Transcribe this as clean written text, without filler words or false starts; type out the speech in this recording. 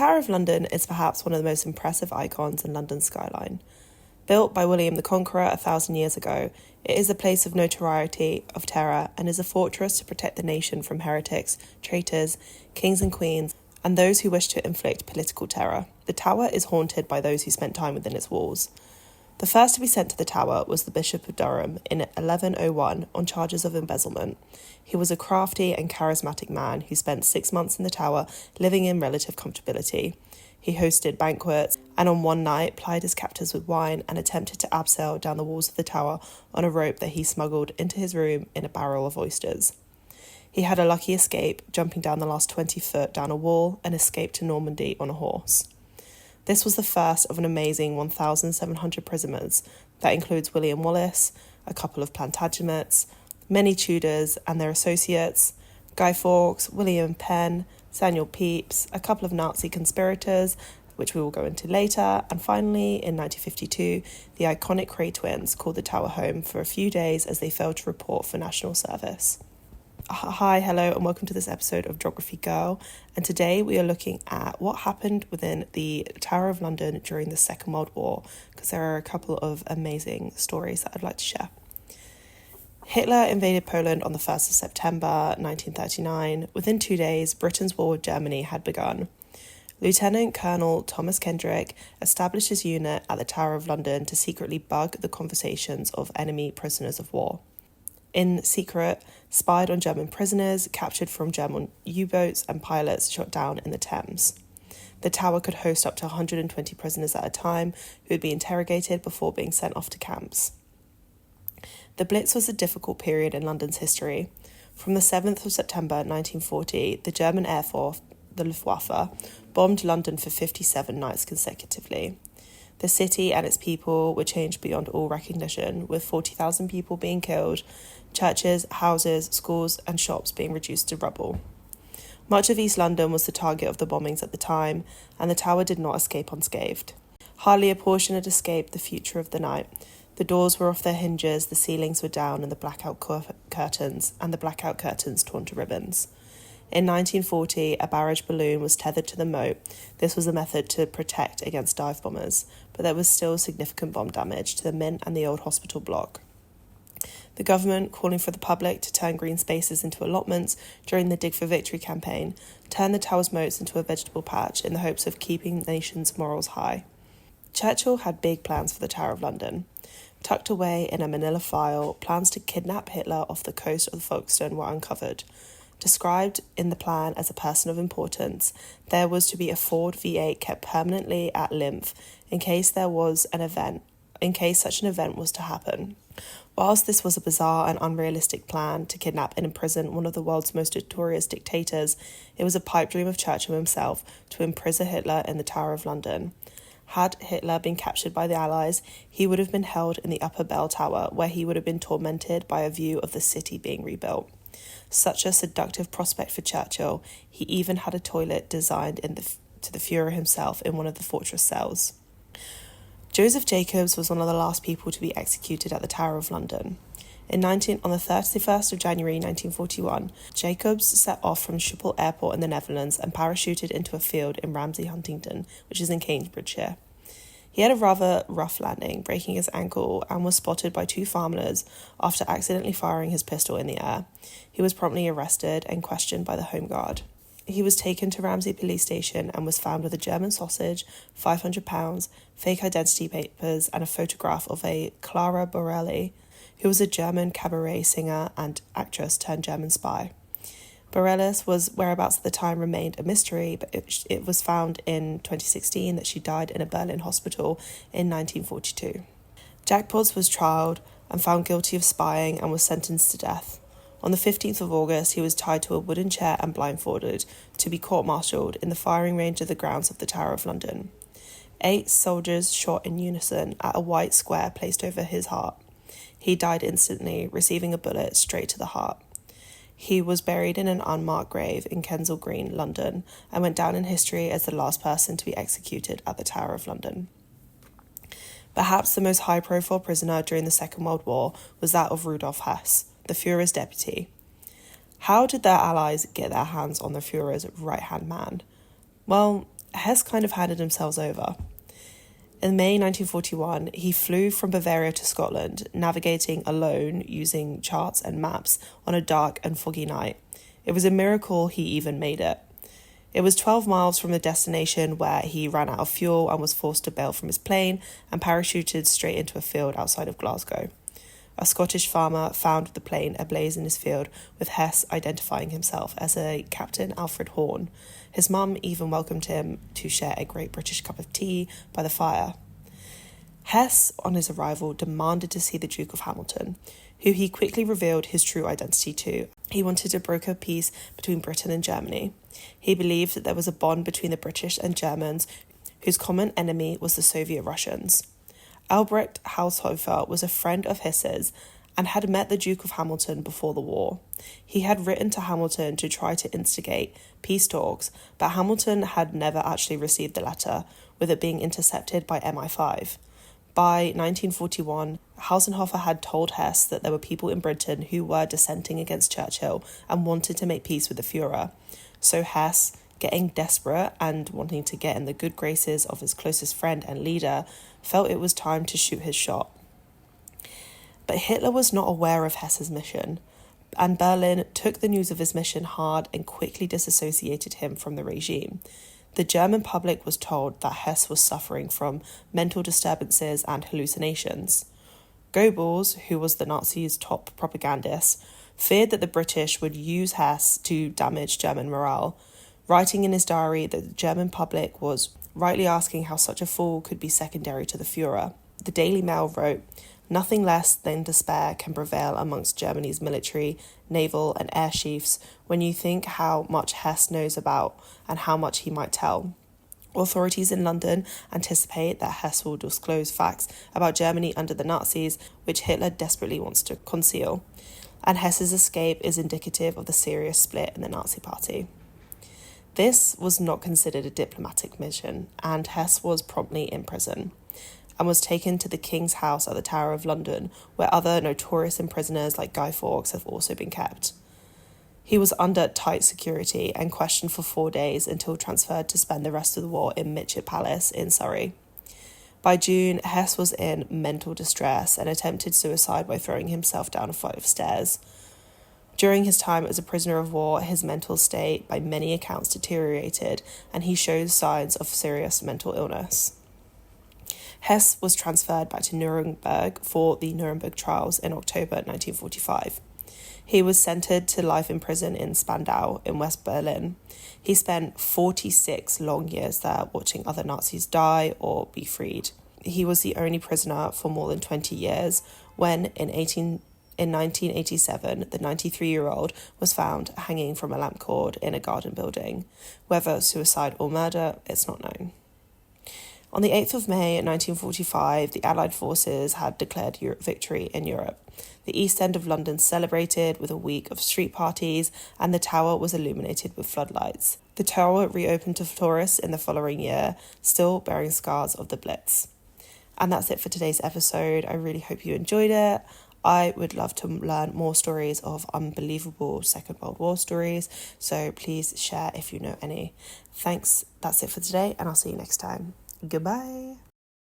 Tower of London is perhaps one of the most impressive icons in London's skyline. Built by William the Conqueror 1,000 years ago, it is a place of notoriety, of terror, and is a fortress to protect the nation from heretics, traitors, kings and queens, and those who wish to inflict political terror. The tower is haunted by those who spent time within its walls. The first to be sent to the tower was the Bishop of Durham in 1101 on charges of embezzlement. He was a crafty and charismatic man who spent 6 months in the tower living in relative comfortability. He hosted banquets and on one night plied his captors with wine and attempted to abseil down the walls of the tower on a rope that he smuggled into his room in a barrel of oysters. He had a lucky escape, jumping down the last 20 foot down a wall and escaped to Normandy on a horse. This was the first of an amazing 1,700 prisoners that includes William Wallace, a couple of Plantagenets, many Tudors and their associates, Guy Fawkes, William Penn, Samuel Pepys, a couple of Nazi conspirators, which we will go into later, and finally, in 1952, the iconic Cray twins called the tower home for a few days as they failed to report for national service. Hi, hello, and welcome to this episode of Geography Girl, and today we are looking at what happened within the Tower of London during the Second World War, because there are a couple of amazing stories that I'd like to share. Hitler invaded Poland on the 1st of September 1939. Within 2 days, Britain's war with Germany had begun. Lieutenant Colonel Thomas Kendrick established his unit at the Tower of London to secretly bug the conversations of enemy prisoners of war. In secret, spied on German prisoners, captured from German U-boats and pilots shot down in the Thames. The tower could host up to 120 prisoners at a time who would be interrogated before being sent off to camps. The Blitz was a difficult period in London's history. From the 7th of September 1940, the German Air Force, the Luftwaffe, bombed London for 57 nights consecutively. The city and its people were changed beyond all recognition, with 40,000 people being killed, churches, houses, schools and shops being reduced to rubble. Much of East London was the target of the bombings at the time, and the tower did not escape unscathed. Hardly a portion had escaped the future of the night. The doors were off their hinges, the ceilings were down, and the blackout curtains torn to ribbons. In 1940, a barrage balloon was tethered to the moat. This was a method to protect against dive bombers, but there was still significant bomb damage to the Mint and the old hospital block. The government, calling for the public to turn green spaces into allotments during the Dig for Victory campaign, turned the tower's moats into a vegetable patch in the hopes of keeping the nation's morals high. Churchill had big plans for the Tower of London. Tucked away in a manila file, plans to kidnap Hitler off the coast of Folkestone were uncovered. Described in the plan as a person of importance, there was to be a Ford V8 kept permanently at Lymph in case such an event was to happen. Whilst this was a bizarre and unrealistic plan to kidnap and imprison one of the world's most notorious dictators, it was a pipe dream of Churchill himself to imprison Hitler in the Tower of London. Had Hitler been captured by the Allies, he would have been held in the Upper Bell Tower, where he would have been tormented by a view of the city being rebuilt. Such a seductive prospect for Churchill, he even had a toilet designed to the Furher himself in one of the fortress cells. Joseph Jacobs was one of the last people to be executed at the Tower of London. On the 31st of January 1941, Jacobs set off from Schiphol Airport in the Netherlands and parachuted into a field in Ramsey Huntingdon, which is in Cambridgeshire. He had a rather rough landing, breaking his ankle, and was spotted by 2 farmers after accidentally firing his pistol in the air. He was promptly arrested and questioned by the Home Guard. He was taken to Ramsey Police Station and was found with a German sausage, £500, fake identity papers, and a photograph of a Clara Borelli, who was a German cabaret singer and actress turned German spy. Borelli's whereabouts at the time remained a mystery, but it was found in 2016 that she died in a Berlin hospital in 1942. Jack Potts was trialed and found guilty of spying and was sentenced to death. On the 15th of August, he was tied to a wooden chair and blindfolded to be court-martialed in the firing range of the grounds of the Tower of London. 8 soldiers shot in unison at a white square placed over his heart. He died instantly, receiving a bullet straight to the heart. He was buried in an unmarked grave in Kensal Green, London, and went down in history as the last person to be executed at the Tower of London. Perhaps the most high-profile prisoner during the Second World War was that of Rudolf Hess, the Führer's deputy. How did their allies get their hands on the Führer's right-hand man? Well, Hess kind of handed himself over. In May 1941, he flew from Bavaria to Scotland, navigating alone using charts and maps on a dark and foggy night. It was a miracle he even made it. It was 12 miles from the destination where he ran out of fuel and was forced to bail from his plane and parachuted straight into a field outside of Glasgow. A Scottish farmer found the plane ablaze in his field, with Hess identifying himself as a Captain Alfred Horn. His mum even welcomed him to share a great British cup of tea by the fire. Hess, on his arrival, demanded to see the Duke of Hamilton, who he quickly revealed his true identity to. He wanted to broker peace between Britain and Germany. He believed that there was a bond between the British and Germans, whose common enemy was the Soviet Russians. Albrecht Haushofer was a friend of Hess's and had met the Duke of Hamilton before the war. He had written to Hamilton to try to instigate peace talks, but Hamilton had never actually received the letter, with it being intercepted by MI5. By 1941, Haushofer had told Hess that there were people in Britain who were dissenting against Churchill and wanted to make peace with the Furher. So Hess, getting desperate and wanting to get in the good graces of his closest friend and leader, felt it was time to shoot his shot. But Hitler was not aware of Hess's mission, and Berlin took the news of his mission hard and quickly disassociated him from the regime. The German public was told that Hess was suffering from mental disturbances and hallucinations. Goebbels, who was the Nazis' top propagandist, feared that the British would use Hess to damage German morale, writing in his diary that the German public was rightly asking how such a fool could be secondary to the Fuhrer. The Daily Mail wrote, "Nothing less than despair can prevail amongst Germany's military, naval and air chiefs when you think how much Hess knows about and how much he might tell. Authorities in London anticipate that Hess will disclose facts about Germany under the Nazis, which Hitler desperately wants to conceal. And Hess's escape is indicative of the serious split in the Nazi party." This was not considered a diplomatic mission, and Hess was promptly in prison and was taken to the King's House at the Tower of London, where other notorious imprisoners like Guy Fawkes have also been kept. He was under tight security and questioned for 4 days until transferred to spend the rest of the war in Mitchett Palace in Surrey. By June, Hess was in mental distress and attempted suicide by throwing himself down a flight of stairs. During his time as a prisoner of war, his mental state by many accounts deteriorated, and he showed signs of serious mental illness. Hess was transferred back to Nuremberg for the Nuremberg trials in October 1945. He was sentenced to life in prison in Spandau in West Berlin. He spent 46 long years there, watching other Nazis die or be freed. He was the only prisoner for more than 20 years when, in 1987, the 93-year-old was found hanging from a lamp cord in a garden building. Whether suicide or murder, it's not known. On the 8th of May 1945, the Allied forces had declared victory in Europe. The East End of London celebrated with a week of street parties, and the tower was illuminated with floodlights. The tower reopened to tourists in the following year, still bearing scars of the Blitz. And that's it for today's episode. I really hope you enjoyed it. I would love to learn more stories of unbelievable Second World War stories, so please share if you know any. Thanks, that's it for today, and I'll see you next time. Goodbye.